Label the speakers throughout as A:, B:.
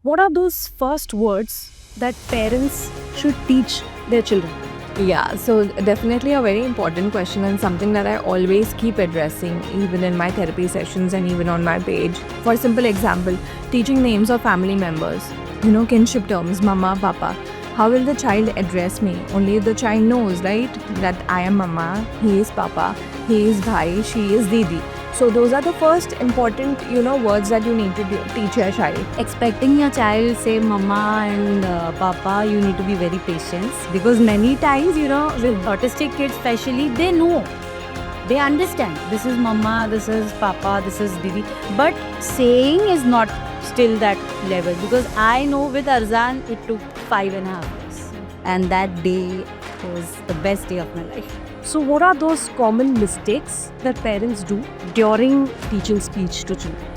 A: What are those first words that parents should teach their children?
B: Yeah, so definitely a very important question and something that I always keep addressing, even in my therapy sessions and even on my page. For simple example, teaching names of family members, kinship terms, mama, papa. How will the child address me? Only if the child knows, right? That I am mama, he is papa, he is bhai, she is didi. So those are the first important, words that you need to teach your child.
C: Expecting your child say mama and papa, you need to be very patient, because many times, with autistic kids especially, they know, they understand this is mama, this is papa, this is didi, but saying is not still that level, because I know with Arzan it took 5.5 years, and that day was the best day of my life.
A: So, what are those common mistakes that parents do during teaching speech to children?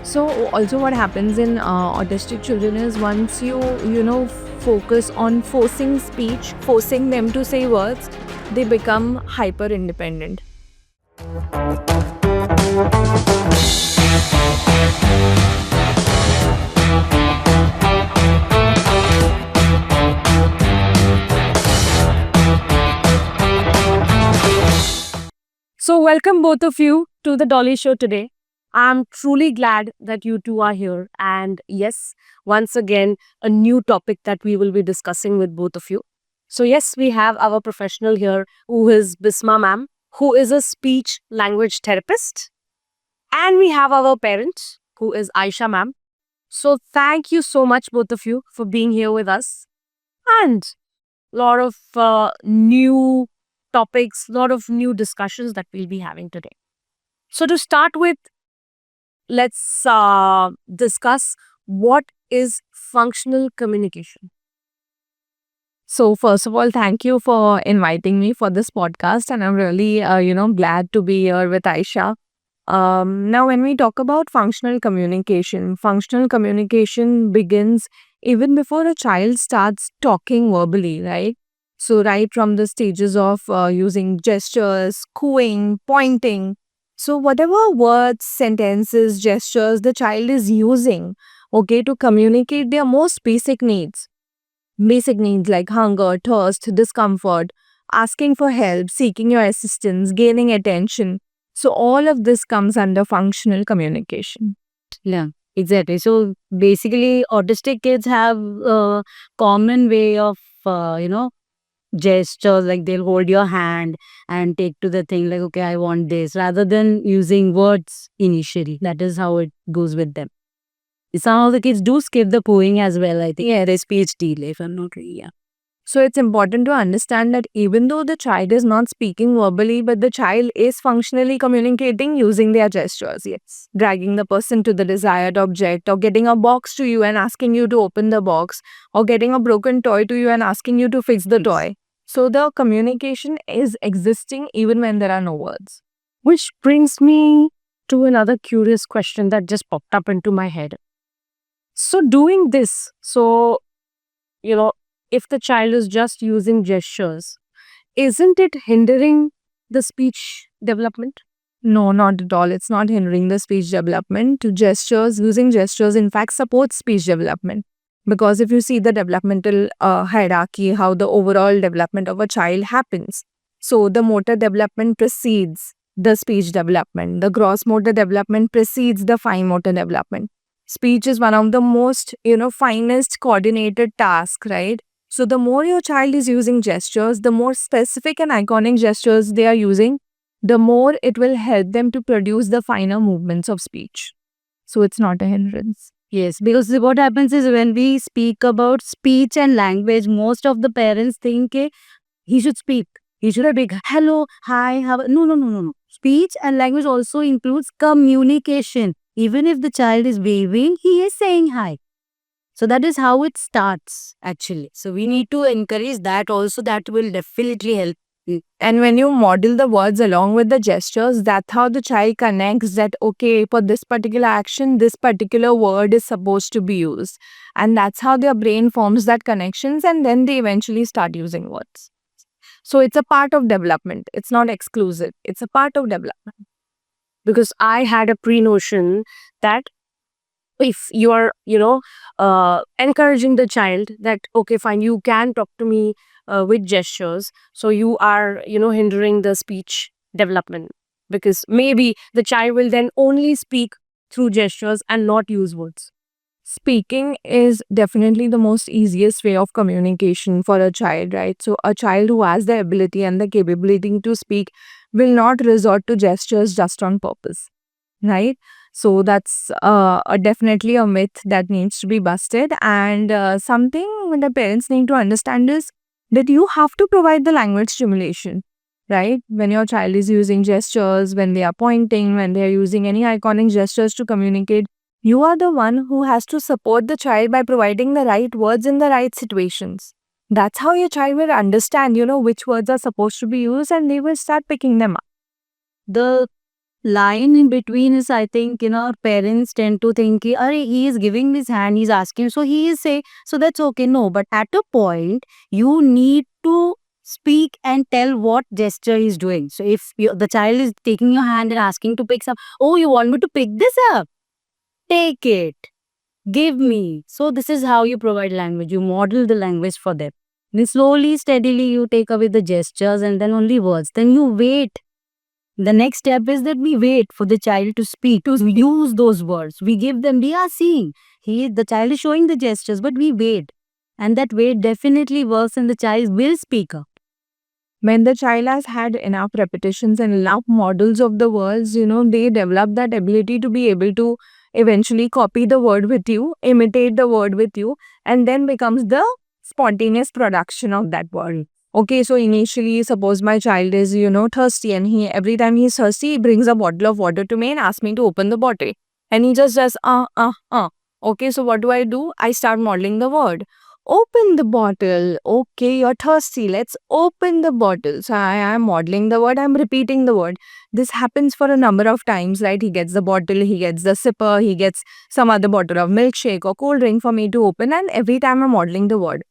B: So also what happens in autistic children is once you focus on forcing speech, forcing them to say words, they become hyper independent.
A: So, welcome both of you to the Dolly Show today. I'm truly glad that you two are here. And yes, once again, a new topic that we will be discussing with both of you. So, yes, we have our professional here who is Bisma ma'am, who is a speech language therapist. And we have our parent who is Aisha ma'am. So, thank you so much, both of you, for being here with us. And a lot of new topics, a lot of new discussions that we'll be having today. So, to start with, let's discuss what is functional communication.
B: So first of all, thank you for inviting me for this podcast, and I'm really glad to be here with Aisha. Now, when we talk about functional communication begins even before a child starts talking verbally, right? So, right from the stages of using gestures, cooing, pointing. So, whatever words, sentences, gestures the child is using, okay, to communicate their most basic needs like hunger, thirst, discomfort, asking for help, seeking your assistance, gaining attention. So, all of this comes under functional communication.
C: Yeah, exactly. So basically, autistic kids have a common way of, gestures, like they'll hold your hand and take to the thing, like, okay, I want this, rather than using words initially. That is how it goes with them. Some of the kids do skip the cooing as well, I think. Yeah, there's speech delay, if I'm not wrong. Yeah.
B: So, it's important to understand that even though the child is not speaking verbally, but the child is functionally communicating using their gestures. Yes. Dragging the person to the desired object, or getting a box to you and asking you to open the box, or getting a broken toy to you and asking you to fix the toy. So, the communication is existing even when there are no words.
A: Which brings me to another curious question that just popped up into my head. So, doing this, if the child is just using gestures, isn't it hindering the speech development?
B: No, not at all. It's not hindering the speech development. Using gestures, in fact, supports speech development. Because if you see the developmental hierarchy, how the overall development of a child happens. So, the motor development precedes the speech development. The gross motor development precedes the fine motor development. Speech is one of the most, finest coordinated tasks, right? So, the more your child is using gestures, the more specific and iconic gestures they are using, the more it will help them to produce the finer movements of speech. So it's not a hindrance.
C: Yes, because what happens is, when we speak about speech and language, most of the parents think he should speak. He should have big hello, hi, how. No, no, no, no, no. Speech and language also includes communication. Even if the child is waving, he is saying hi. So that is how it starts, actually. So we need to encourage that also. That will definitely help.
B: And when you model the words along with the gestures, that's how the child connects that, okay, for this particular action, this particular word is supposed to be used. And that's how their brain forms that connections, and then they eventually start using words. So it's a part of development. It's not exclusive. It's a part of development.
A: Because I had a pre notion that if you are, encouraging the child that, okay, fine, you can talk to me with gestures. So you are, hindering the speech development, because maybe the child will then only speak through gestures and not use words.
B: Speaking is definitely the most easiest way of communication for a child, right? So, a child who has the ability and the capability to speak will not resort to gestures just on purpose, right? So, that's definitely a myth that needs to be busted. And something the parents need to understand is that you have to provide the language stimulation, right? When your child is using gestures, when they are pointing, when they are using any iconic gestures to communicate, you are the one who has to support the child by providing the right words in the right situations. That's how your child will understand, which words are supposed to be used, and they will start picking them up.
C: The line in between is, I think, parents tend to think, ki, "Arey, he is giving his hand, he's asking, so he is saying, so that's okay." No, but at a point, you need to speak and tell what gesture he's doing. So if the child is taking your hand and asking to pick some, "Oh, you want me to pick this up? Take it. Give me." So this is how you provide language. You model the language for them. Then slowly, steadily, you take away the gestures and then only words. Then you wait. The next step is that we wait for the child to speak, to use those words. We give them, we are seeing. The child is showing the gestures, but we wait. And that wait definitely works and the child will speak up.
B: When the child has had enough repetitions and enough models of the words, they develop that ability to be able to eventually copy the word with you, imitate the word with you, and then becomes the spontaneous production of that word. Okay, so initially, suppose my child is, thirsty, and he every time he's thirsty, he brings a bottle of water to me and asks me to open the bottle. And he just says, Okay, so what do? I start modeling the word. Open the bottle. Okay, you're thirsty. Let's open the bottle. So I am modeling the word, I'm repeating the word. This happens for a number of times, right? He gets the bottle, he gets the sipper, he gets some other bottle of milkshake or cold drink for me to open, and every time I'm modeling the word.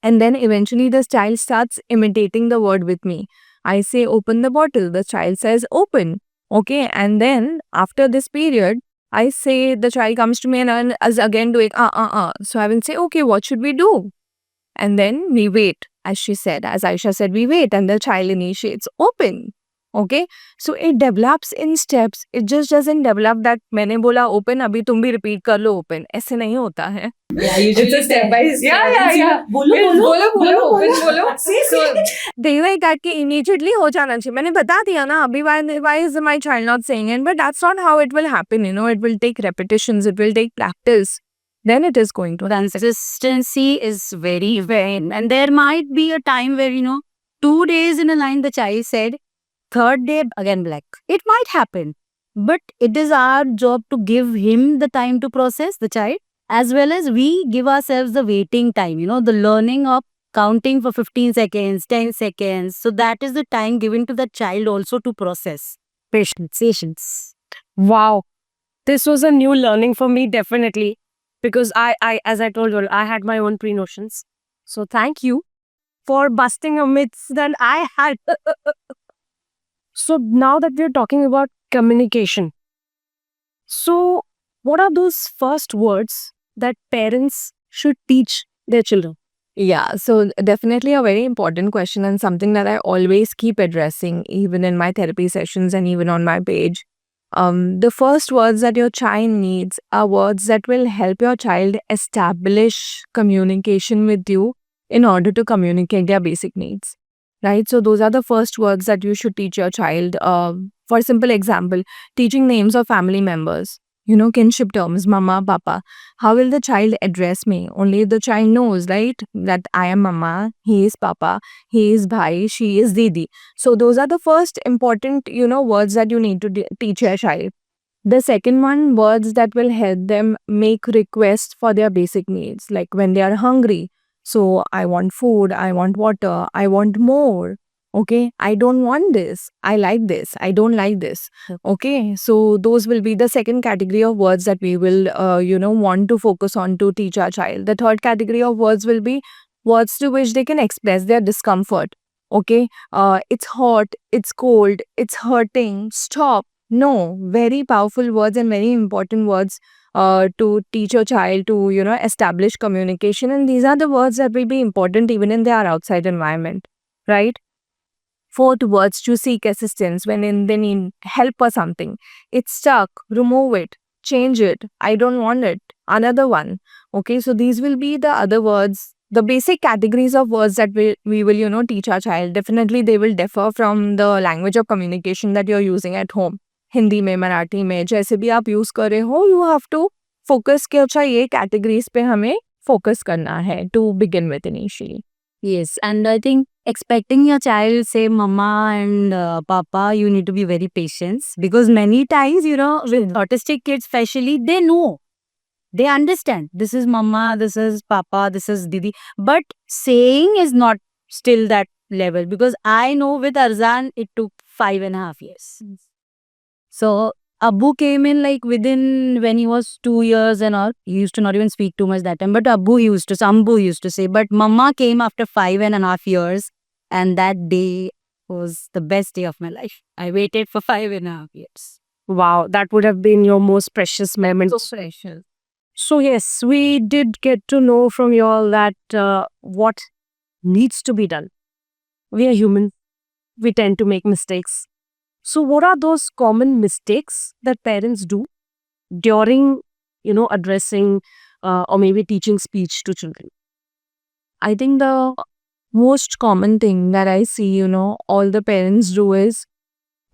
B: And then eventually the child starts imitating the word with me. I say, open the bottle. The child says, open. Okay, and then after this period, I say, the child comes to me and is again doing, So I will say, okay, what should we do? And then we wait, as she said, as Aisha said, we wait, and the child initiates, open. Okay, so it develops in steps. It just doesn't develop that मैंने बोला open, अभी तुम भी repeat कर लो open. ऐसे नहीं होता है.
D: Yeah, usually
B: It's a step by step. Yeah.
D: बोलो
B: Yes,
D: बोलो
B: बोलो, open बोलो.
D: See,
B: So they like that कि immediately हो जाना चाहिए. मैंने बता दिया ना अभी why is my child not saying it? But that's not how it will happen. It will take repetitions. It will take practice. Then it is going to happen.
C: Consistency is very, very, and there might be a time where, 2 days in a line, the child said, third day again black. It might happen, but it is our job to give him the time to process, the child, as well as we give ourselves the waiting time, the learning of counting for 15 seconds, 10 seconds. So that is the time given to the child also to process. Patience.
A: Wow. This was a new learning for me, definitely. Because I as I told you, I had my own pre-notions. So thank you for busting a myths that I had. So now that we're talking about communication, so what are those first words that parents should teach their children?
B: Yeah, so definitely a very important question and something that I always keep addressing, even in my therapy sessions and even on my page. The first words that your child needs are words that will help your child establish communication with you in order to communicate their basic needs. Right? So those are the first words that you should teach your child. For simple example, teaching names of family members. Kinship terms, mama, papa. How will the child address me? Only if the child knows, right? That I am mama, he is papa, he is bhai, she is didi. So those are the first important, words that you need to teach your child. The second one, words that will help them make requests for their basic needs, like when they are hungry. So I want food, I want water, I want more. Okay, I don't want this. I like this. I don't like this. Okay, so those will be the second category of words that we will, want to focus on to teach our child. The third category of words will be words to which they can express their discomfort. Okay, it's hot, it's cold, it's hurting, stop. No, very powerful words and very important words to teach your child to, establish communication. And these are the words that will be important even in their outside environment, right? Fourth, words to seek assistance when they need help or something. It's stuck, remove it, change it, I don't want it, another one. Okay, so these will be the other words, the basic categories of words that we will, teach our child. Definitely, they will differ from the language of communication that you're using at home. Hindi में, मराठी में, जैसे भी आप use कर रहे हो, you have to focus कि अच्छा ये categories पे हमें focus करना है to begin with initially.
C: Yes, and I think expecting your child say mama and papa, you need to be very patient because many times, with autistic kids especially, they know. They understand. This is mama, this is papa, this is didi. But saying is not still that level because I know with Arzan, it took 5.5 years. So Abbu came in like within when he was 2 years and all. He used to not even speak too much that time. But Sambu used to say. But Mama came after 5.5 years. And that day was the best day of my life. I waited for 5.5 years.
A: Wow, that would have been your most precious moment.
B: So precious.
A: So yes, we did get to know from you all that what needs to be done. We are human. We tend to make mistakes. So what are those common mistakes that parents do during, addressing or maybe teaching speech to children?
B: I think the most common thing that I see, all the parents do is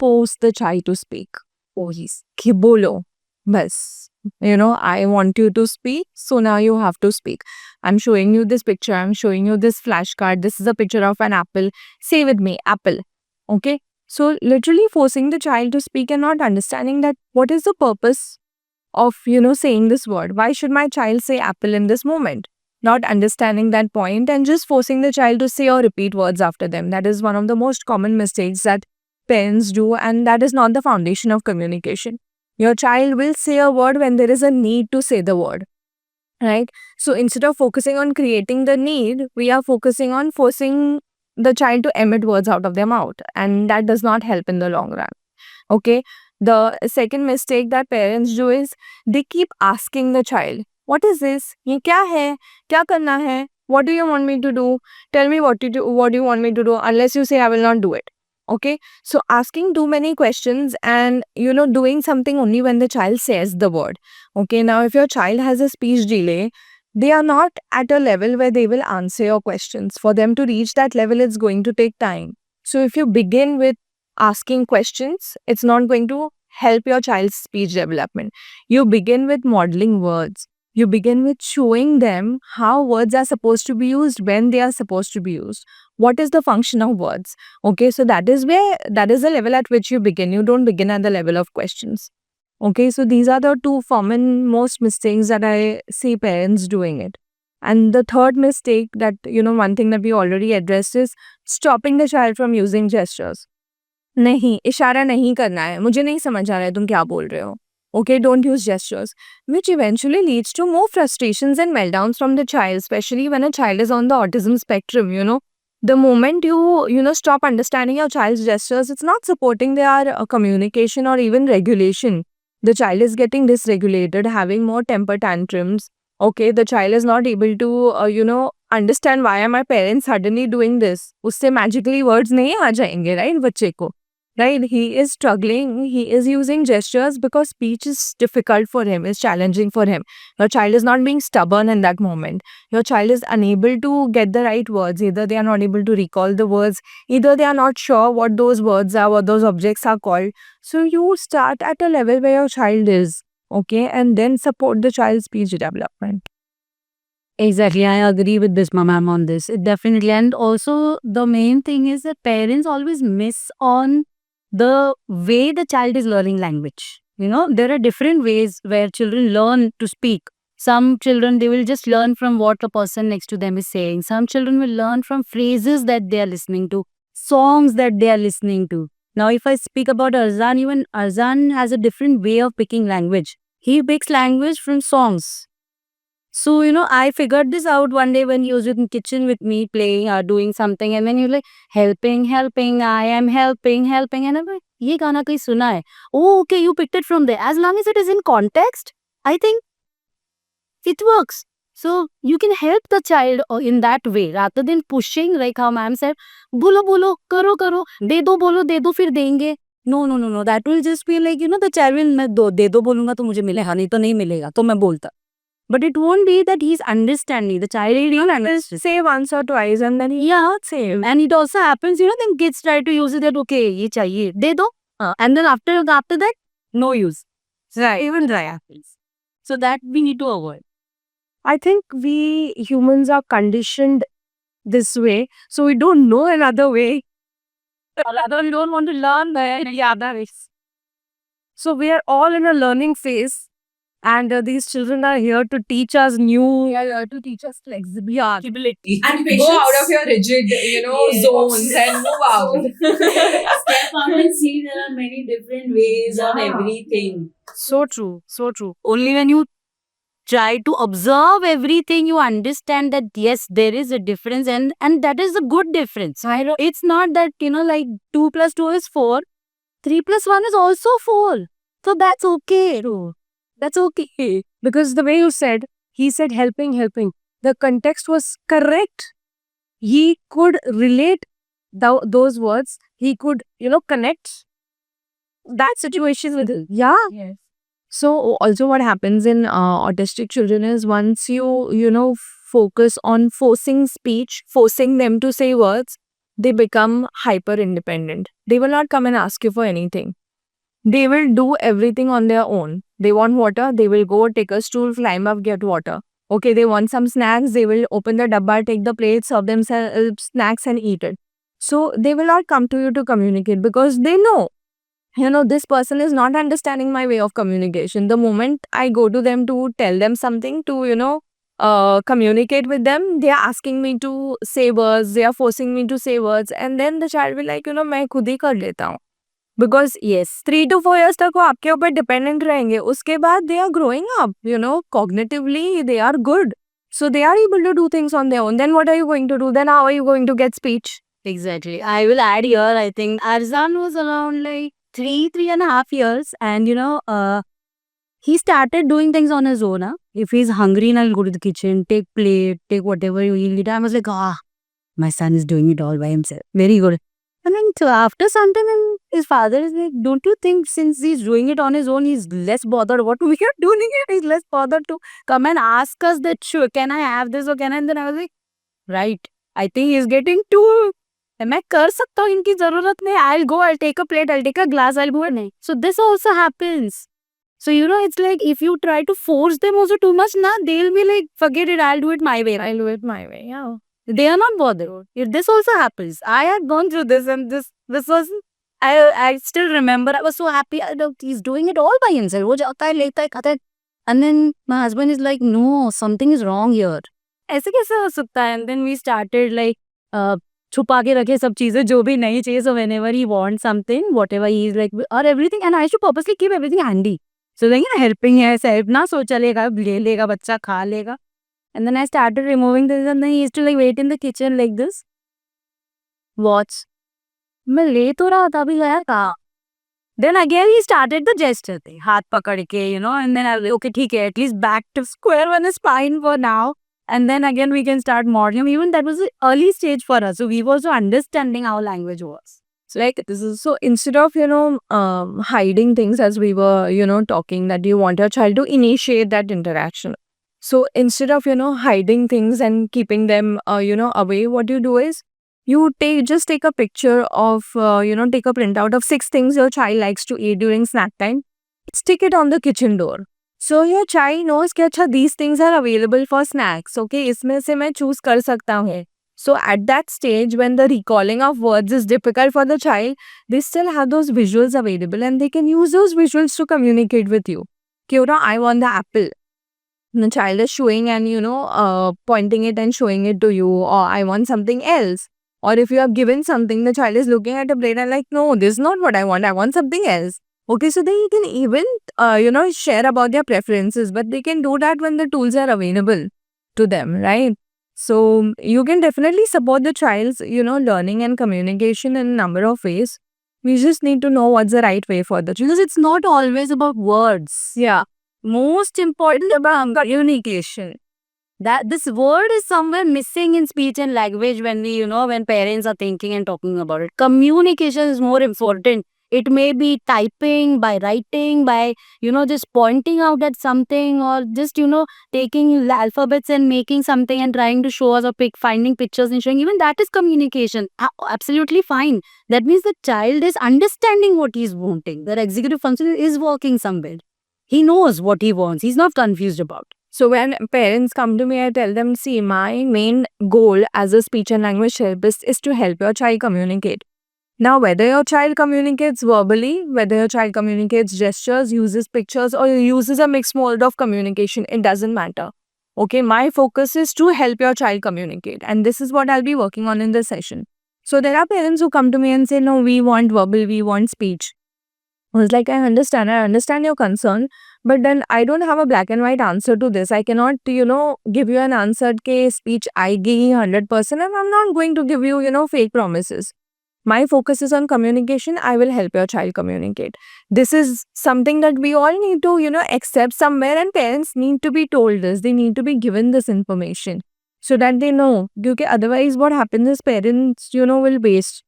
B: force the child to speak. Force. Ki bolo. Bas. I want you to speak, so now you have to speak. I'm showing you this picture. I'm showing you this flashcard. This is a picture of an apple. Say with me, apple. Okay? So literally forcing the child to speak and not understanding that what is the purpose of, saying this word. Why should my child say apple in this moment? Not understanding that point and just forcing the child to say or repeat words after them. That is one of the most common mistakes that parents do, and that is not the foundation of communication. Your child will say a word when there is a need to say the word, right? So instead of focusing on creating the need, we are focusing on forcing the child to emit words out of their mouth, and that does not help in the long run. Okay, the second mistake that parents do is they keep asking the child, what is this? Ye kya hai? Kya karna hai? What do you want me to do? Tell me what do you want me to do? Unless you say I will not do it. Okay, so asking too many questions and doing something only when the child says the word. Okay, now if your child has a speech delay, they are not at a level where they will answer your questions. For them to reach that level, it's going to take time. So if you begin with asking questions, it's not going to help your child's speech development. You begin with modeling words. You begin with showing them how words are supposed to be used, when they are supposed to be used. What is the function of words? Okay, so that is the level at which you begin. You don't begin at the level of questions. Okay, so these are the two common most mistakes that I see parents doing it. And the third mistake that, one thing that we already addressed is stopping the child from using gestures. नहीं, इशारा नहीं करना है. मुझे नहीं समझ आ रहा है तुम क्या बोल रहे हो. Okay, don't use gestures, which eventually leads to more frustrations and meltdowns from the child, especially when a child is on the autism spectrum, The moment you stop understanding your child's gestures, it's not supporting their communication or even regulation. The child is getting dysregulated, having more temper tantrums. Okay, the child is not able to, understand why are my parents suddenly doing this. उससे magically words नहीं आ जाएंगे, right, बच्चे को. Right, he is struggling, he is using gestures because speech is difficult for him, is challenging for him. Your child is not being stubborn in that moment. Your child is unable to get the right words. Either they are not able to recall the words, either they are not sure what those words are, what those objects are called. So you start at a level where your child is, okay, and then support the child's speech development.
C: Exactly, I agree with this, ma'am, on this. It definitely, and also the main thing is that parents always miss on the way the child is learning language. There are different ways where children learn to speak. Some children, they will just learn from what the person next to them is saying. Some children will learn from phrases that they are listening to, songs that they are listening to. Now, if I speak about Arzan, even Arzan has a different way of picking language. He picks language from songs. So, I figured this out one day when he was in the kitchen with me playing or doing something, and then you're like, helping, I am helping, and I'm like, ye gana kahin suna hai. Oh, okay, you picked it from there. As long as it is in context, I think it works. So you can help the child in that way rather than pushing, like how ma'am said, bolo bolo, karo, de do, fir denge. No. That will just be like, the child will, मैं दे दो बोलूंगा तो मुझे मिलेगा, नहीं तो नहीं मिलेगा, तो मैं बोलता. But it won't be that he's understanding. The child will understand.
B: Say once or twice and then he same.
C: And it also happens, then kids try to use it that, okay, ye chahiye, de do. And then after that, no use.
B: Right.
C: Even dry happens. So that we need to avoid.
A: I think we humans are conditioned this way, so we don't know another way.
C: Rather, we don't want to learn the other ways.
A: So we are all in a learning phase, and these children are here to teach us new, to teach us flexibility.
B: And go out of your rigid, zones and move out.
C: Step out and see there are many different ways of everything.
A: So true, so true.
C: Only when you try to observe everything, you understand that yes, there is a difference, and that is a good difference. It's not that, like 2 plus 2 is 4, 3 plus 1 is also 4. So that's okay. That's okay.
A: Because the way you said, he said helping. The context was correct. He could relate those words. He could, connect that situation with it. Yeah.
C: Yes.
B: So also what happens in autistic children is once you focus on forcing speech, forcing them to say words, they become hyper independent. They will not come and ask you for anything. They will do everything on their own. They want water, they will go take a stool, climb up, get water. Okay, they want some snacks, they will open the dabba, take the plate, serve themselves snacks and eat it. So they will not come to you to communicate because they know, this person is not understanding my way of communication. The moment I go to them to tell them something, to, communicate with them, they are asking me to say words, they are forcing me to say words, and then the child will like, मैं खुद ही कर लेता हूँ. Because yes, 3 to 4 years तक वो आपके ऊपर dependent रहेंगे. उसके बाद they are growing up, cognitively they are good. So they are able to do things on their own. Then what are you going to do? Then how are you going to get speech?
C: Exactly. I will add here, I think Arzan was around like 3.5 years, and he started doing things on his own. If he's hungry, I'll go to the kitchen, take plate, take whatever you eat. I was like, my son is doing it all by himself. Very good. And then after some time, his father is like, don't you think since he's doing it on his own, he's less bothered what we are doing it? He's less bothered to come and ask us that, sure, can I have this or can I? And then I was like, right, I think he's getting too, मैं कर सकता हूँ, इनकी जरूरत नहीं. I'll go, I'll take a plate, I'll take a glass, I'll go. नहीं. So this also happens. So it's like if you try to force them also too much, they'll be like, forget it, I'll do it my way.
B: I'll do it my way, yeah.
C: They are not bothered. This also happens. I had gone through this, and this was, I still remember, I was so happy. He's doing it all by himself. वो जाता है, लेता है, खाता है. And then my husband is like, no, something is wrong here. ऐसे कैसे हो सकता है? And then we started like, छुपा के रखे सब चीजें जो भी नहीं चाहिए. So whenever he wants something, whatever he is like, or everything, and I used to purposely keep everything handy. So like, helping है, help ना सो चलेगा, ले लेगा बच्चा, खा लेगा. And then I started removing this, and then he used to like wait in the kitchen like this. Watch. मैं ले तो रहा था, अभी गया कहाँ? Then again he started the gesture thing, हाथ पकड़ के, and then I was like, okay, ठीक है, at least back to square one is fine for now. And then again we can start modeling. Even that was the early stage for us. So we were also understanding how language was.
B: So like this is so instead of hiding things as we were talking that you want your child to initiate that interaction. So instead of hiding things and keeping them away, what you do is you just take a picture of take a printout of 6 things your child likes to eat during snack time. Stick it on the kitchen door. So your child knows that these things are available for snacks. Okay, इसमें से मैं choose कर सकता हूँ. So at that stage, when the recalling of words is difficult for the child, they still have those visuals available and they can use those visuals to communicate with you. Kyora, I want the apple. The child is showing and pointing it and showing it to you, or I want something else. Or if you have given something, the child is looking at a plate and like, no, this is not what I want something else. Okay, so then you can even share about their preferences, but they can do that when the tools are available to them, right? So you can definitely support the child's learning and communication in a number of ways. We just need to know what's the right way for the child.
C: Because it's not always about words.
B: Yeah.
C: Most important about communication. That this word is somewhere missing in speech and language when we, when parents are thinking and talking about it. Communication is more important. It may be typing, by writing, by, just pointing out at something, or just, taking alphabets and making something and trying to show us, or finding pictures and showing. Even that is communication. Absolutely fine. That means the child is understanding what he's wanting. Their executive function is working somewhere. He knows what he wants. He's not confused about.
B: So when parents come to me, I tell them, see, my main goal as a speech and language therapist is to help your child communicate. Now, whether your child communicates verbally, whether your child communicates gestures, uses pictures, or uses a mixed mode of communication, it doesn't matter. Okay, my focus is to help your child communicate. And this is what I'll be working on in this session. So there are parents who come to me and say, no, we want verbal, we want speech. I was like, I understand your concern, but then I don't have a black and white answer to this. I cannot, give you an answered case speech aayegi 100%, and I'm not going to give you, fake promises. My focus is on communication. I will help your child communicate. This is something that we all need to, accept somewhere, and parents need to be told this. They need to be given this information so that they know. Because otherwise what happens is parents, will waste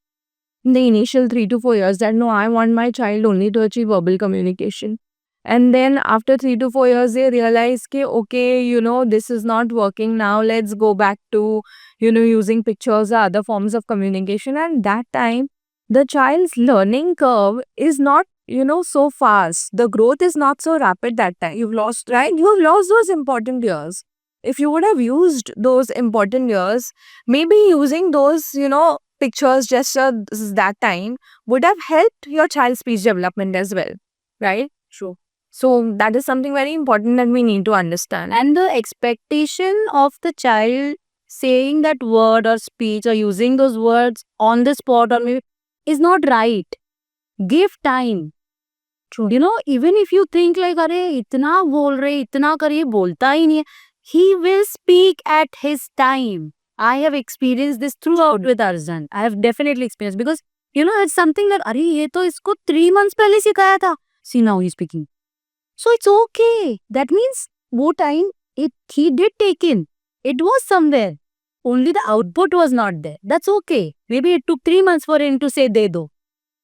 B: the initial 3 to 4 years that no, I want my child only to achieve verbal communication. And then after 3 to 4 years, they realize, okay, this is not working now. Let's go back to, using pictures or other forms of communication. And that time, the child's learning curve is not, so fast. The growth is not so rapid that time. You've lost, right? You've lost those important years. If you would have used those important years, maybe using those, pictures, gestures that time would have helped your child's speech development as well, right?
C: Sure.
B: So that is something very important that we need to understand.
C: And the expectation of the child saying that word or speech or using those words on the spot or maybe is not right. Give time.
B: True.
C: Even if you think like, अरे इतना बोल रहे, इतना करिए, बोलता ही नहीं है, he will speak at his time. I have experienced this throughout with Arjun. I have definitely experienced because it's something that अरे ये तो इसको 3 months पहले सिखाया था. See, now he's speaking. So it's okay. That means वो time he did take in. It was somewhere. Only the output was not there. That's okay. Maybe it took 3 months for him to say de do.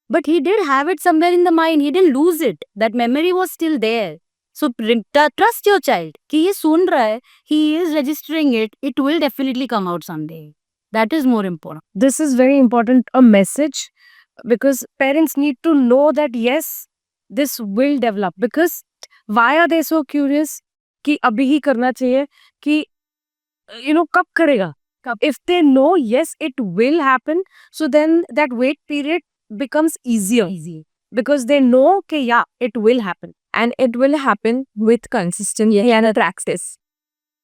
C: But he did have it somewhere in the mind. He didn't lose it. That memory was still there. So trust your child. कि ये सुन रहा है, he is registering it. It will definitely come out someday. That is more important.
A: This is very important, a message, because parents need to know that yes, this will develop. Because why are they so curious कि अभी ही करना चाहिए कि कब करेगा? If they know yes, it will happen, so then that wait period becomes easier. Because they know कि yeah, it will happen.
B: And it will happen with consistency and practice.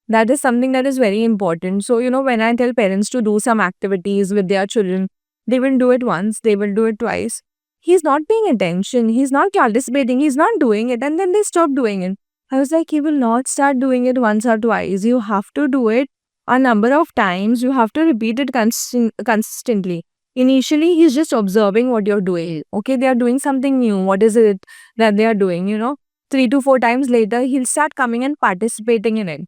B: That is something that is very important. So, when I tell parents to do some activities with their children, they will do it once, they will do it twice. He's not paying attention, he's not participating, he's not doing it, and then they stop doing it. I was like, he will not start doing it once or twice. You have to do it a number of times. You have to repeat it consistently. Initially, he's just observing what you're doing. Okay, they are doing something new. What is it that they are doing? 3 to 4 times later, he'll start coming and participating in it.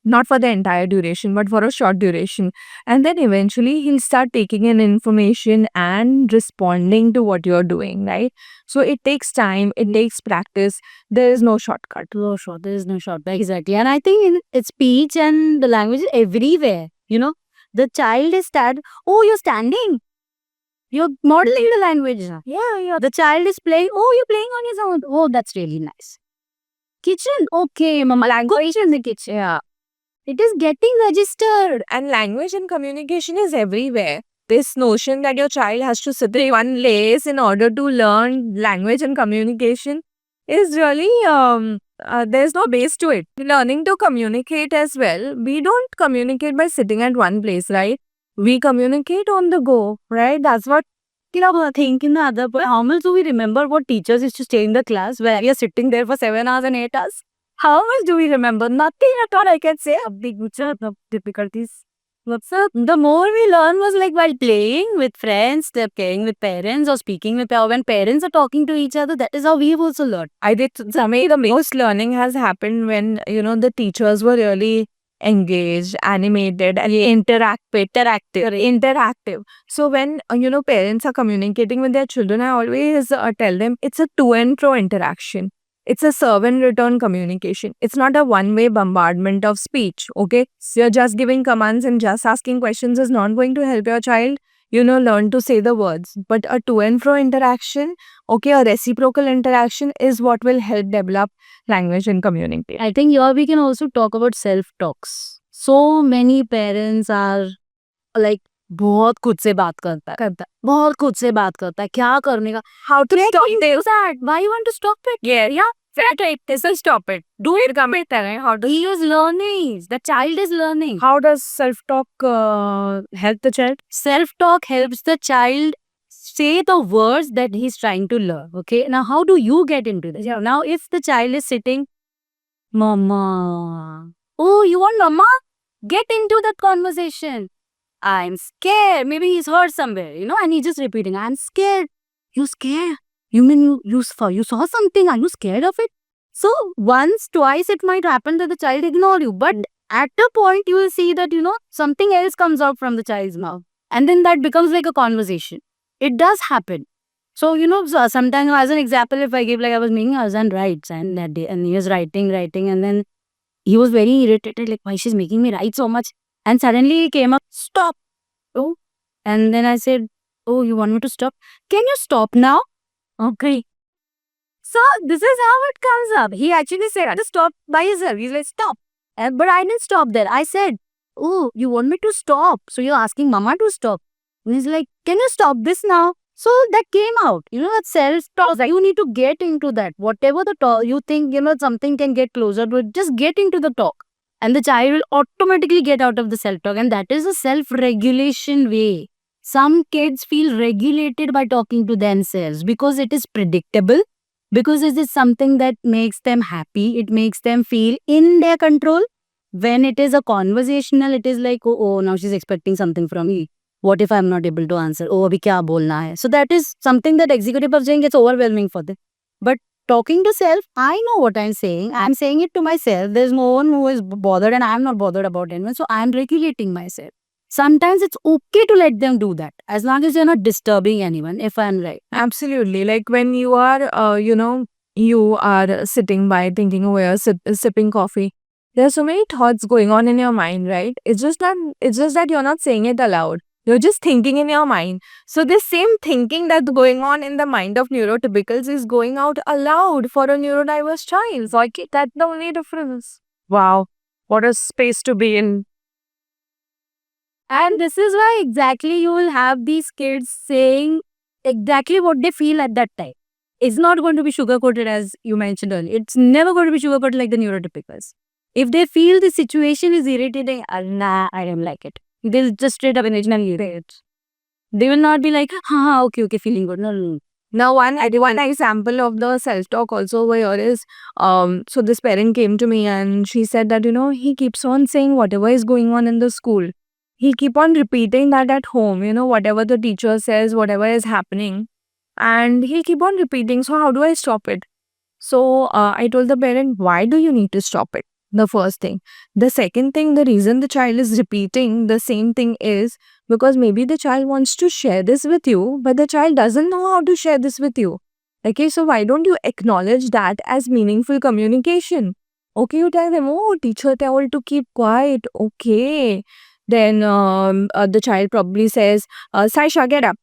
B: Not for the entire duration, but for a short duration. And then eventually, he'll start taking in information and responding to what you're doing, right? So it takes time, it takes practice. There is no shortcut.
C: No short. There is no shortcut. Exactly. And I think in speech and the language is everywhere. The child is oh, you're standing. You're modeling the language.
B: Yeah.
C: The child is playing. Oh, you're playing on his own. Oh, that's really nice. Kitchen. Okay, mama. Language in the kitchen.
B: Yeah.
C: It is getting registered.
B: And language and communication is everywhere. This notion that your child has to sit in one place in order to learn language and communication is really, there's no base to it. Learning to communicate as well. We don't communicate by sitting at one place, right? We communicate on the go, right? That's what
C: think in the other point. How much do we remember what teachers used to stay in the class where we are sitting there for 7 hours and 8 hours? How much do we remember? Nothing at all, I can say.
A: Big difficulties.
C: So the more we learn was like while playing with friends, they're playing with parents or speaking with parents. When parents are talking to each other, that is how we've also learned.
B: I did, Samay, the most learning has happened when, the teachers were really engaged, animated, and interactive. So when, parents are communicating with their children, I always tell them it's a to and fro interaction. It's a serve and return communication. It's not a one-way bombardment of speech, okay? So you're just giving commands and just asking questions is not going to help your child, learn to say the words. But a to and fro interaction, okay, a reciprocal interaction is what will help develop language and communicate.
C: I think here we can also talk about self-talks. So many parents are like बहुत खुद से बात करता है बहुत खुद से बात करता है क्या करने का
B: How to stop this?
C: that why you want to stop it
B: Yeah. Fair right. This will stop it. Do it. Come it. How do
C: he is learning the child is learning
A: How does self-talk help the child?
C: self-talk helps the child say the words that he's trying to learn. Okay, now how do you get into this? Now if the child is sitting, mama, oh you want mama, get into that conversation. I'm scared. Maybe he's heard somewhere, and he's just repeating, I'm scared. You scared? You mean you saw something? Are you scared of it? So once, twice it might happen that the child ignore you. But at a point you will see that, something else comes out from the child's mouth. And then that becomes like a conversation. It does happen. So, so sometimes as an example, if I give like I was making Azan writes and that day, and he was writing, and then he was very irritated, like why she's making me write so much. And suddenly he came up, stop. Oh. And then I said, oh, you want me to stop? Can you stop now? Okay. So this is how it comes up. He actually said to stop by himself. He's like, stop. But I didn't stop there. I said, oh, you want me to stop? So you're asking mama to stop. And he's like, can you stop this now? So that came out. That self-talk. You need to get into that. Whatever the talk you think, something can get closer to it, just get into the talk. And the child will automatically get out of the self-talk. And that is a self-regulation way. Some kids feel regulated by talking to themselves because it is predictable, because it is something that makes them happy. It makes them feel in their control. When it is a conversational, it is like, oh, now she's expecting something from me. What if I'm not able to answer? Oh, abhi kya bolna hai? So that is something that executive are saying gets overwhelming for them. But talking to self, I know what I'm saying. I'm saying it to myself. There's no one who is bothered and I'm not bothered about anyone. So I'm regulating myself. Sometimes it's okay to let them do that as long as you're not disturbing anyone, if I'm right.
B: Absolutely. Like when you are, you are sitting by thinking away or sipping coffee. There are so many thoughts going on in your mind, right? It's just that you're not saying it aloud. You're just thinking in your mind. So this same thinking that's going on in the mind of neurotypicals is going out aloud for a neurodiverse child. So that's the only difference.
A: Wow. What a space to be in.
C: And this is why exactly you will have these kids saying exactly what they feel at that time. It's not going to be sugar-coated as you mentioned earlier. It's never going to be sugar-coated like the neurotypicals. If they feel the situation is irritating, nah, I don't like it. They'll just straight up originally irritate. They will not be like, okay, feeling good. No.
B: Now, one example of the self-talk also over here is, so this parent came to me and she said that, he keeps on saying whatever is going on in the school. He'll keep on repeating that at home, whatever the teacher says, whatever is happening. And he'll keep on repeating. So how do I stop it? So I told the parent, why do you need to stop it? The first thing. The second thing, the reason the child is repeating the same thing is because maybe the child wants to share this with you, but the child doesn't know how to share this with you. Okay, so why don't you acknowledge that as meaningful communication? Okay, you tell them, oh, teacher told to keep quiet. Okay. Then the child probably says, Saisha, get up.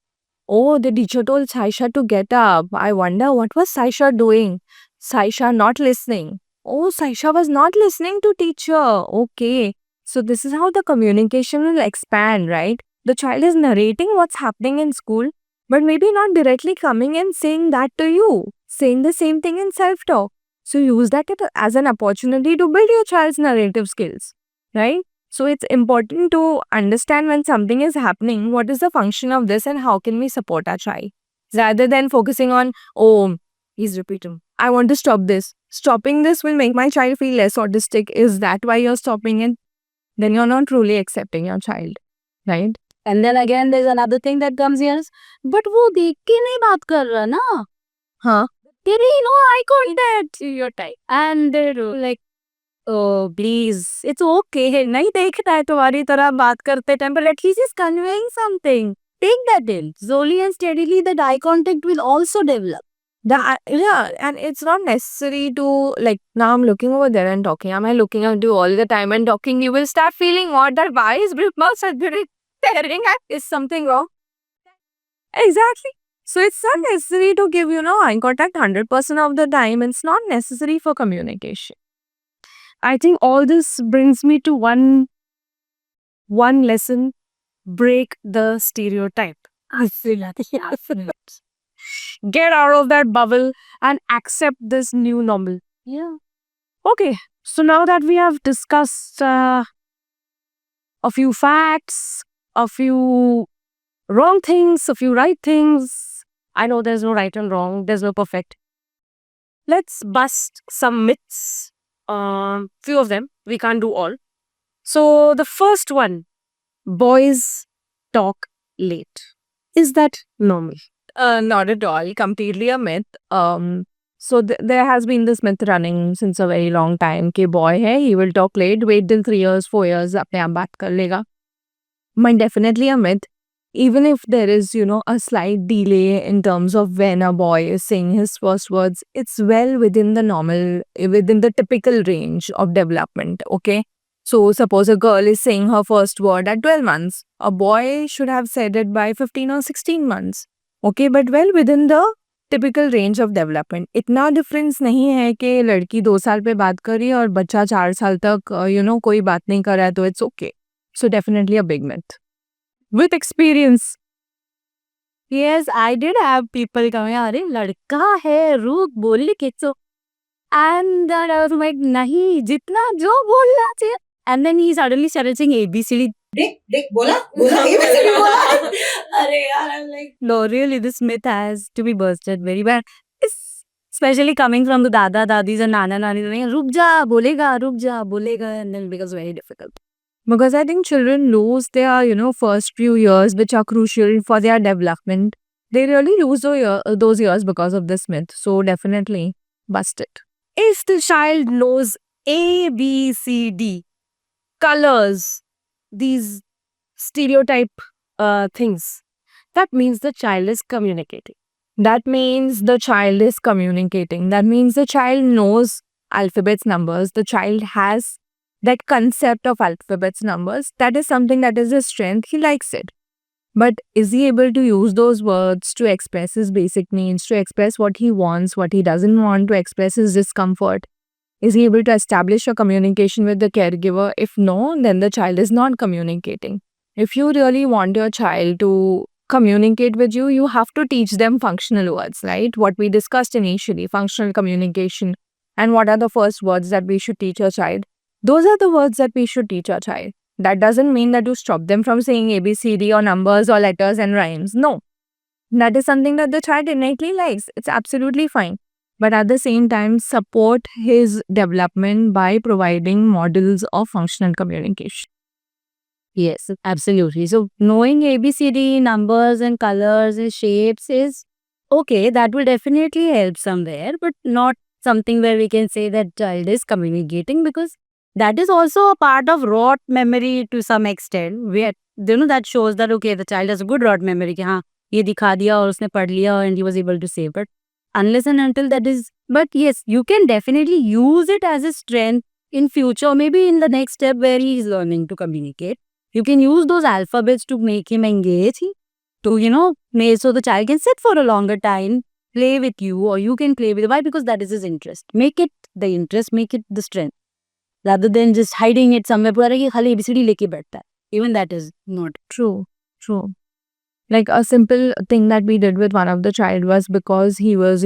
B: Oh, the teacher told Saisha to get up. I wonder what was Saisha doing? Saisha not listening. Oh, Saisha was not listening to teacher. Okay. So this is how the communication will expand, right? The child is narrating what's happening in school, but maybe not directly coming and saying that to you. Saying the same thing in self-talk. So use that as an opportunity to build your child's narrative skills, right? So it's important to understand when something is happening, what is the function of this and how can we support our child? Rather than focusing on, oh, he's repeating. I want to stop this. Stopping this will make my child feel less autistic. Is that why you're stopping it? then you're not truly accepting your child, right?
C: And then again, there's another thing that comes here. But वो देख के नहीं बात कर रहा ना.
B: हाँ.
C: There is no eye contact. Your type. And they're like, oh, please, it's okay. नहीं देखता है तुम्हारी तरह बात करते time, but at least he's conveying something. Take that in. Slowly and steadily, that eye contact will also develop.
B: Yeah, and it's not necessary to, like, now I'm looking over there and talking. Am I looking at you all the time and talking? You will start feeling what that why is Brahma staring at? Is something wrong? Exactly. So it's not necessary to give, eye contact 100% of the time. It's not necessary for communication.
A: I think all this brings me to one lesson: break the stereotype. Get out of that bubble and accept this new normal.
C: Yeah.
A: Okay, so now that we have discussed a few facts, a few wrong things, a few right things, I know there's no right and wrong, there's no perfect. Let's bust some myths. Few of them, we can't do all. So the first one, boys talk late. Is that normal?
B: Not at all. Completely a myth. So there has been this myth running since a very long time कि boy है, he will talk late, wait till 3 years, 4 years, अपने आप बात कर लेगा. But definitely a myth. Even if there is, a slight delay in terms of when a boy is saying his first words, it's well within the typical range of development, okay? So suppose a girl is saying her first word at 12 months. A boy should have said it by 15 or 16 months. Okay, but well within the typical range of development. इतना difference नहीं है कि लड़की 2 साल पे बात कर रही है और बच्चा 4 साल तक कोई बात नहीं कर रहा है तो it's okay. So definitely a big myth. With experience.
C: Yes, I did have people coming, अरे लड़का है, रुक बोलने के तो. And I was like, नहीं, जितना जो बोलना चाहिए. And then he suddenly started saying ABCD.
D: देख बोला ABCD बोला. अरे यार, I'm like,
C: No, really, this myth has to be busted very bad. Especially coming from the dada, dadis and nana, nani, रुक जा, बोलेगा, and then it becomes very difficult.
B: Because I think children lose their, first few years, which are crucial for their development. They really lose those years because of this myth. So definitely bust it.
A: If the child knows A, B, C, D, colors, these stereotype things, that means the child is communicating.
B: That means the child is communicating. That means the child knows alphabets, numbers. The child has that concept of alphabets, numbers. That is something that is his strength. He likes it. But is he able to use those words to express his basic needs, to express what he wants, what he doesn't want, to express his discomfort? Is he able to establish a communication with the caregiver? If no, then the child is not communicating. If you really want your child to communicate with you, you have to teach them functional words, right? What we discussed initially, functional communication. And what are the first words that we should teach our child? Those are the words that we should teach our child. That doesn't mean that you stop them from saying ABCD or numbers or letters and rhymes. No. That is something that the child innately likes. It's absolutely fine. But at the same time, support his development by providing models of functional communication.
C: Yes, absolutely. So knowing ABCD, numbers and colors and shapes is okay. That will definitely help somewhere, but not something where we can say that child is communicating, because that is also a part of rote memory to some extent. Where that shows that okay, the child has a good rote memory. कि हाँ, ये दिखा दिया और उसने पढ़ लिया and he was able to say. But unless and until that is, but yes, you can definitely use it as a strength in future. Maybe in the next step where he is learning to communicate, you can use those alphabets to make him engage. To so the child can sit for a longer time, play with you, or you can play with. Why? Because that is his interest. Make it the interest, make it the strength, rather than just hiding it somewhere. Even that is not
B: true. Like a simple thing that we did with one of the child was because he was,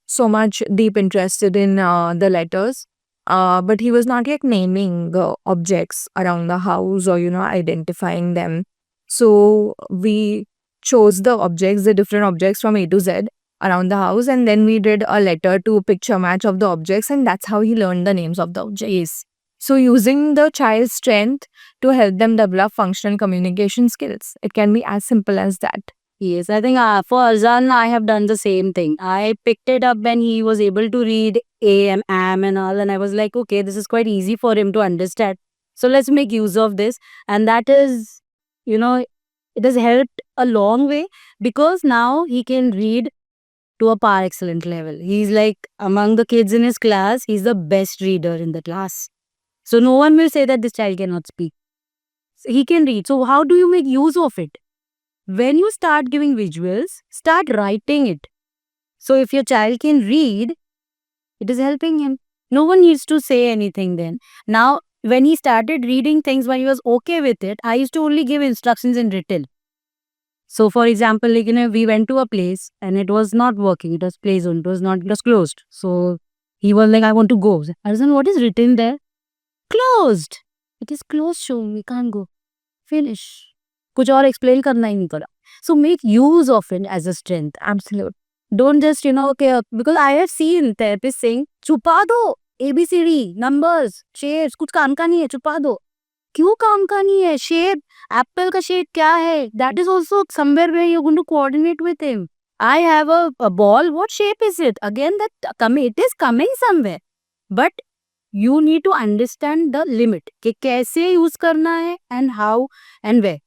B: so much deep interested in the letters. But he was not yet naming objects around the house or, identifying them. So we chose the different objects from A to Z around the house, and then we did a letter to picture match of the objects, and that's how he learned the names of the objects. So using the child's strength to help them develop functional communication skills. It can be as simple as that.
C: Yes, I think for Azan, I have done the same thing. I picked it up when he was able to read AM, AM, and all, and I was like, okay, this is quite easy for him to understand. So let's make use of this. And that is, it has helped a long way because now he can read to a par excellent level. He's like among the kids in his class, he's the best reader in the class. So no one will say that this child cannot speak. He can read. So how do you make use of it? When you start giving visuals, start writing it. So if your child can read, it is helping him. No one needs to say anything then. Now, when he started reading things, when he was okay with it, I used to only give instructions in written. So, for example, we went to a place and it was not working. It was play zone. It was closed. So he was like, I want to go. Arjun, what is written there? Closed. It is closed, show. We can't go. Finish. कुछ और explain करना ही नहीं पड़ा. So make use of it as a strength.
B: Absolute.
C: Don't just, okay, because I have seen therapists saying, छुपा दो, ABCD, numbers, shapes, कुछ काम का नहीं है, छुपा दो. क्यों काम का नहीं है? Shape, apple का shape क्या है? That is also somewhere where you're going to coordinate with him. I have a ball, what shape is it? Again, it is coming somewhere. But you need to understand the limit. कि कैसे use करना है and how and where.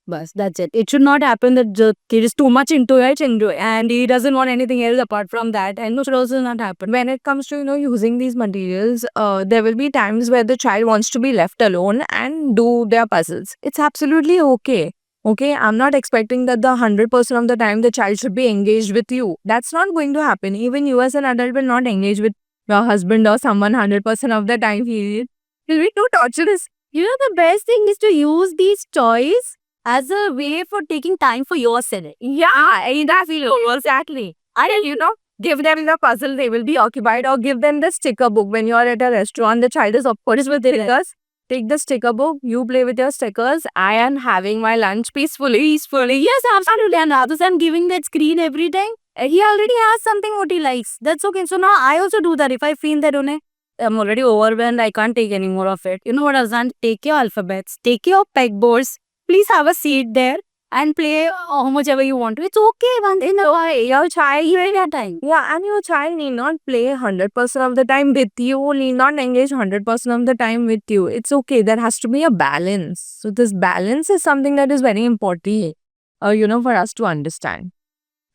C: Bas, that's it. It should not happen that the kid is too much into it and he doesn't want anything else apart from that. And it should also not happen.
B: When it comes to, using these materials, there will be times where the child wants to be left alone and do their puzzles. It's absolutely okay. Okay, I'm not expecting that the 100% of the time the child should be engaged with you. That's not going to happen. Even you as an adult will not engage with your husband or someone 100% of the time. He'll be too torturous.
C: The best thing is to use these toys as a way for taking time for yourself.
B: Yeah, exactly. And give them the puzzle, they will be occupied, or give them the sticker book. When you're at a restaurant, the child is of course with stickers. Take the sticker book, you play with your stickers. I am having my lunch peacefully.
C: Yes, absolutely. And rather than giving that screen every time, he already has something what he likes. That's okay. So now I also do that. If I feel that I'm already overwhelmed, I can't take any more of it. You know what, Azan? Take your alphabets, take your pegboards. Please have a seat there and play how much ever you want to. It's okay, man.
B: Your child,
C: Your time.
B: yeah, and your child need not play 100% of the time with you, need not engage 100% of the time with you. It's okay. There has to be a balance. So this balance is something that is very important, for us to understand.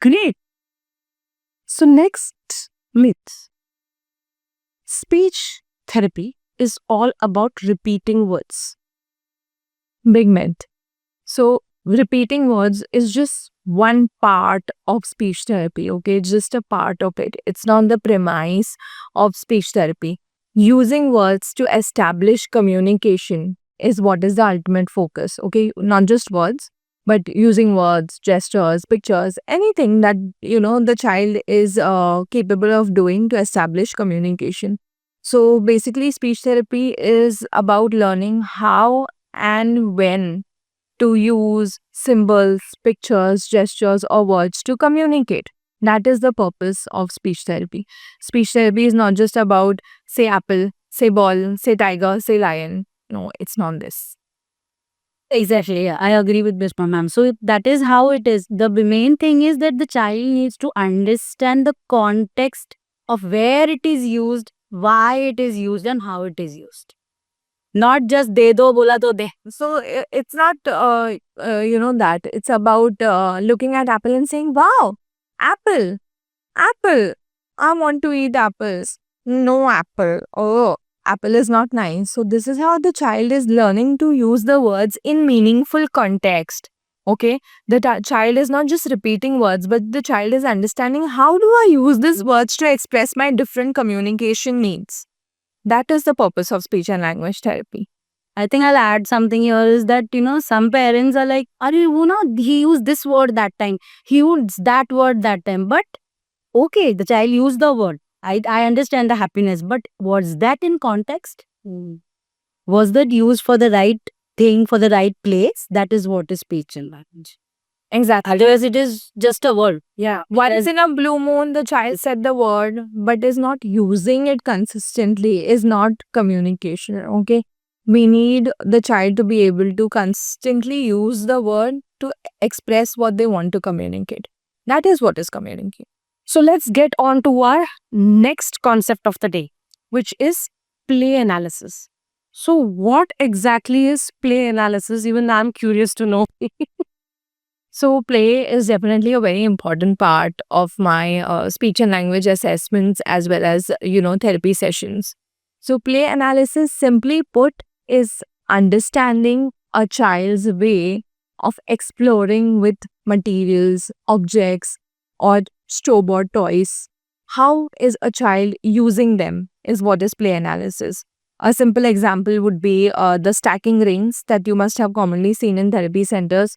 A: Great. So next myth. Speech therapy is all about repeating words.
B: Big myth. So repeating words is just one part of speech therapy, okay? It's just a part of it. It's not the premise of speech therapy. Using words to establish communication is what is the ultimate focus, okay? Not just words, but using words, gestures, pictures, anything that, the child is capable of doing to establish communication. So basically, speech therapy is about learning how and when to use symbols, pictures, gestures, or words to communicate. That is the purpose of speech therapy. Speech therapy is not just about say apple, say ball, say tiger, say lion. No, it's not this.
C: Exactly. Yeah, I agree with Bisma ma'am. So that is how it is. The main thing is that the child needs to understand the context of where it is used, why it is used, and how it is used. Not just de do bola to de.
B: So it's not, that. It's about looking at apple and saying, wow, apple, apple. I want to eat apples. No apple. Oh, apple is not nice. So this is how the child is learning to use the words in meaningful context. Okay, the child is not just repeating words, but the child is understanding how do I use these words to express my different communication needs. That is the purpose of speech and language therapy.
C: I think I'll add something here is that, some parents are like, he used this word that time. He used that word that time. But, okay, the child used the word. I understand the happiness, but was that in context? Was that used for the right thing, for the right place? That is what is speech and language.
B: Exactly.
C: Otherwise, it is just a word.
A: Yeah.
B: Once in a blue moon, the child said the word, but is not using it consistently, is not communication. Okay. We need the child to be able to constantly use the word to express what they want to communicate. That is what is communication.
A: So let's get on to our next concept of the day, which is play analysis. So, what exactly is play analysis? Even I'm curious to know.
B: So, play is definitely a very important part of my speech and language assessments as well as, therapy sessions. So, play analysis, simply put, is understanding a child's way of exploring with materials, objects, or store bought toys. How is a child using them is what is play analysis. A simple example would be the stacking rings that you must have commonly seen in therapy centers.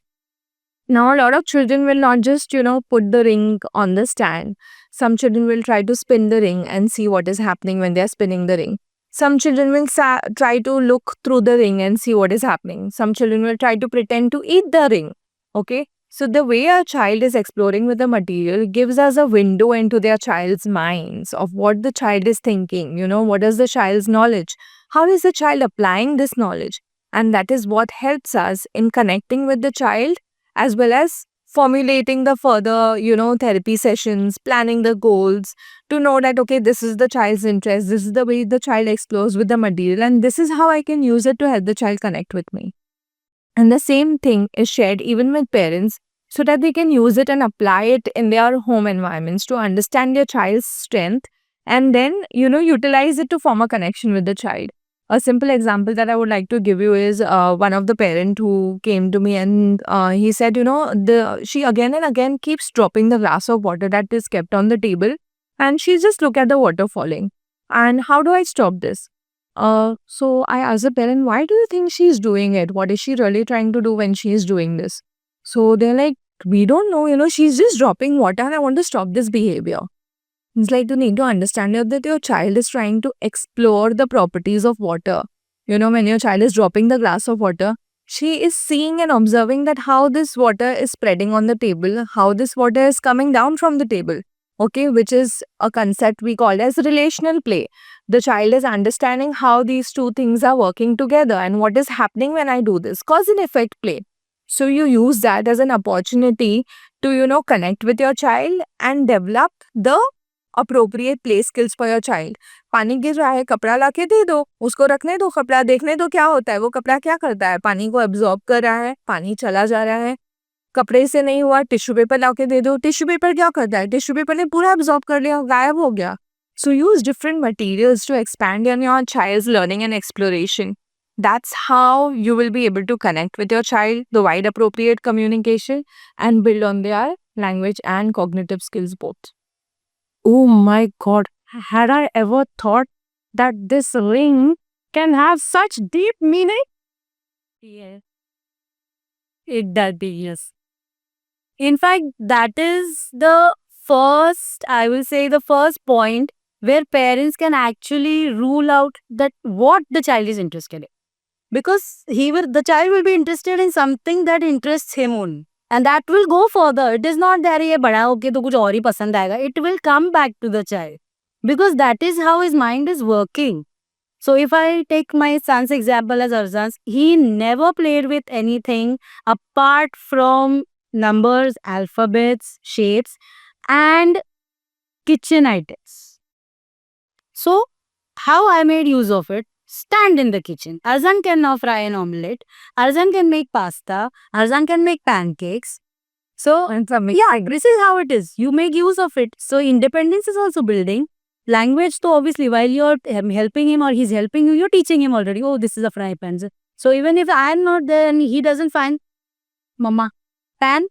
B: Now, a lot of children will not just, put the ring on the stand. Some children will try to spin the ring and see what is happening when they are spinning the ring. Some children will try to look through the ring and see what is happening. Some children will try to pretend to eat the ring. Okay. So, the way a child is exploring with the material gives us a window into their child's minds of what the child is thinking. What is the child's knowledge? How is the child applying this knowledge? And that is what helps us in connecting with the child as well as formulating the further, therapy sessions, planning the goals to know that, okay, this is the child's interest, this is the way the child explores with the material, and this is how I can use it to help the child connect with me. And the same thing is shared even with parents so that they can use it and apply it in their home environments to understand their child's strength and then, utilize it to form a connection with the child. A simple example that I would like to give you is one of the parent who came to me and he said, she again and again keeps dropping the glass of water that is kept on the table and she just look at the water falling. And how do I stop this? So I asked the parent, why do you think she's doing it? What is she really trying to do when she is doing this? So they're like, we don't know, she's just dropping water and I want to stop this behavior. It's like you need to understand that your child is trying to explore the properties of water. When your child is dropping the glass of water, she is seeing and observing that how this water is spreading on the table, how this water is coming down from the table. Okay, which is a concept we call as relational play. The child is understanding how these two things are working together and what is happening when I do this. Cause and effect play. So you use that as an opportunity to, connect with your child and develop the appropriate play skills for your child. पानी गिर रहा है, कपड़ा लाके दे दो, उसको रखने दो, कपड़ा देखने दो क्या होता है, वो कपड़ा क्या करता है, पानी को एब्जॉर्ब कर रहा है, पानी चला जा रहा है, कपड़े से नहीं हुआ, टिश्यू पेपर लाके दे दो, टिश्यू पेपर क्या करता है, टिश्यू पेपर ने पूरा एब्जॉर्ब कर लिया, गायब हो गया. So use different materials to expand on your child's learning and exploration. That's how you will be able to connect with your child, provide appropriate communication, and build on their language and cognitive skills both.
A: Oh my God. Had I ever thought that this ring can have such deep meaning?
C: Yes. It does, yes. In fact, that is the first, I will say, the first point where parents can actually rule out that what the child is interested in. Because the child will be interested in something that interests him only. And that will go further. It is not that ये बड़ा होके तो कुछ और ही पसंद आएगा. It will come back to the child. Because that is how his mind is working. So if I take my son's example as Arzan's, he never played with anything apart from numbers, alphabets, shapes, and kitchen items. So how I made use of it? Stand in the kitchen. Arzan can now fry an omelette. Arzan can make pasta. Arzan can make pancakes. So yeah, this is how it is. You make use of it. So independence is also building. Language, so obviously while you're helping him or he's helping you, you're teaching him already. Oh, this is a fry pan. So even if I'm not there and he doesn't find mama, pan,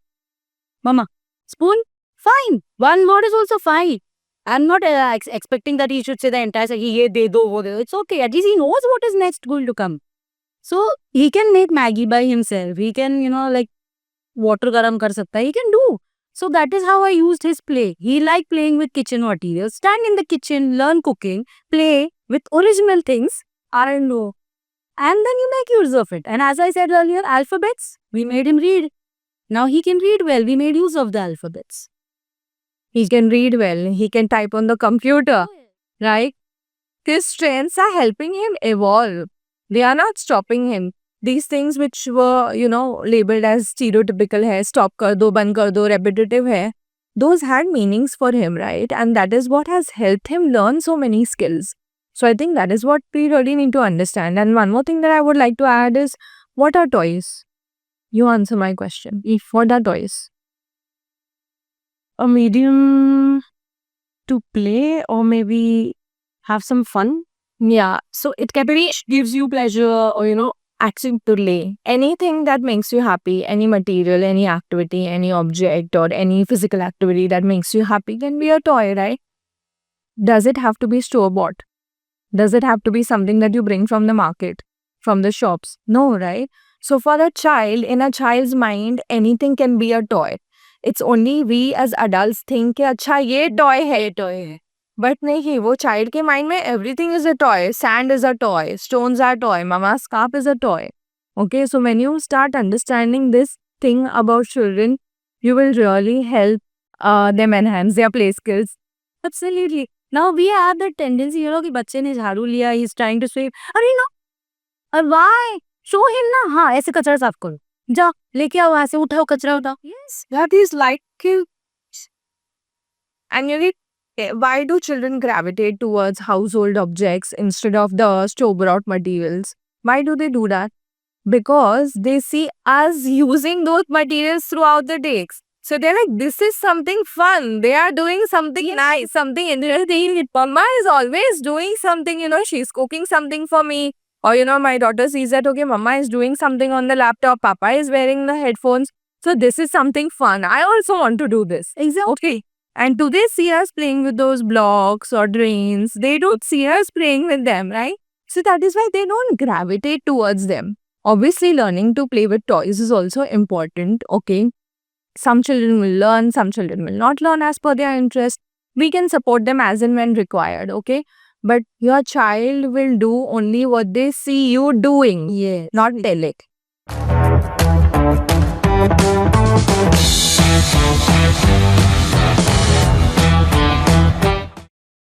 C: mama, spoon, fine. One word is also fine. I'm not expecting that he should say the entire say, ye de do, wo de do. It's okay. At least he knows what is next going to come. So he can make Maggie by himself. He can, like water garam kar sakta. He can do. So that is how I used his play. He liked playing with kitchen materials. Stand in the kitchen, learn cooking, play with original things, R&O. And then you make use of it. And as I said earlier, alphabets, we made him read. Now he can read well. We made use of the alphabets.
B: He can read well. He can type on the computer, right? His strengths are helping him evolve. They are not stopping him. These things which were, labeled as stereotypical hai, stop kar do, band kar do, repetitive hai, those had meanings for him, right? And that is what has helped him learn so many skills. So I think that is what we really need to understand. And one more thing that I would like to add is, what are toys? You answer my question. What are toys?
A: A medium to play or maybe have some fun.
B: Yeah.
A: So it can be gives you pleasure or actually to play.
B: Anything that makes you happy, any material, any activity, any object, or any physical activity that makes you happy can be a toy, right? Does it have to be store bought? Does it have to be something that you bring from the market, from the shops? No, right? So for a child, in a child's mind, anything can be a toy. It's only we as adults think कि अच्छा ये toy है. But नहीं, वो child के mind में everything is a toy. Sand is a toy. Stones are toy. Mama's scarf is a toy. Okay, so when you start understanding this thing about children, you will really help them enhance their play skills.
C: Absolutely. Now we have the tendency, कि बच्चे ने झाड़ू लिया, he is trying to sweep. अरे no, why? Show him ना, हाँ ऐसे कचरा साफ करो. जा लेके आओ वहाँ से, उठाओ कचरा उठाओ. Yes.
B: That is like it. And why do children gravitate towards household objects instead of the store-bought materials? Why do they do that? Because they see us using those materials throughout the day. So they're like, this is something fun. They are doing something nice, something interesting. Mama is always doing something, she's cooking something for me. Or, my daughter sees that, okay, Mama is doing something on the laptop. Papa is wearing the headphones. So this is something fun. I also want to do this.
C: Exactly.
B: Okay. And do they see us playing with those blocks or drains? They don't see us playing with them, right? So that is why they don't gravitate towards them. Obviously, learning to play with toys is also important, okay? Some children will learn, some children will not learn as per their interest. We can support them as and when required, okay? But your child will do only what they see you doing,
C: Yes.
B: not tell it.